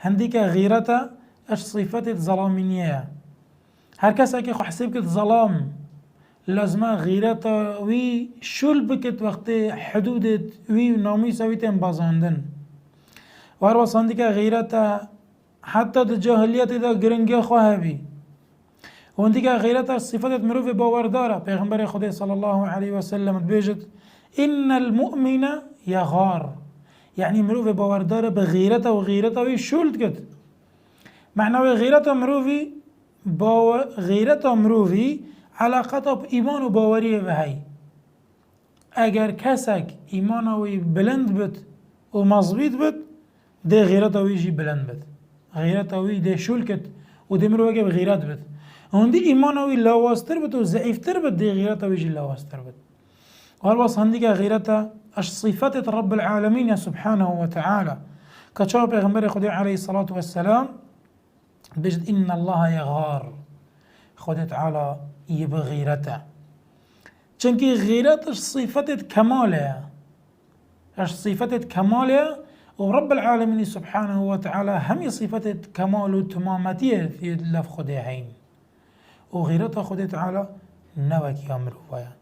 هنديك غيرته اش صفات ظلامينية. هر کسی که خو حساب کت ظلام لازمه غیرته وی شل بکت وقتی حدودت وی نامیس وی تن بازاندن. و هر وصل هنديك غیرته حتی در جاهلیت دا گرنگی خواه بی. و هنديك غیرته صفات مروف باورداره. پیغمبر خدا صلی الله علیه و سلم بیجت ان المؤمن یغار، يعني مروف باورداره بغیرته و غیرته وی شلد کت. معنوی غیرته مروفی غیرت مروفی علاقت با ایمان و باوری و هی. اگر کسک ایمان وی بلند بد و مضبوط بد ده غیرت وی جی بلند بد، غیرت وی ده شل کت و ده مروفی به غیرت بد. هندی ایمان وی لاواستر بد و ضعیفتر بد ده غیرت وی جی لاواستر بد. و هر واسه هندی که غیرت اش صفات رب العالمین سبحانه و تعالی كتشوف پیغمبر خدا عليه الصلاة والسلام بجد إن الله يغار، خدا تعالى يبغى غيرته. چونكي غيرت صفة كمالها، اش صفة كمالها، ورب العالمين سبحانه وتعالى هم صفة كمال وتمامتيه في لف خدا هين، وغيرته خدا تعالى نوك يامر ويا.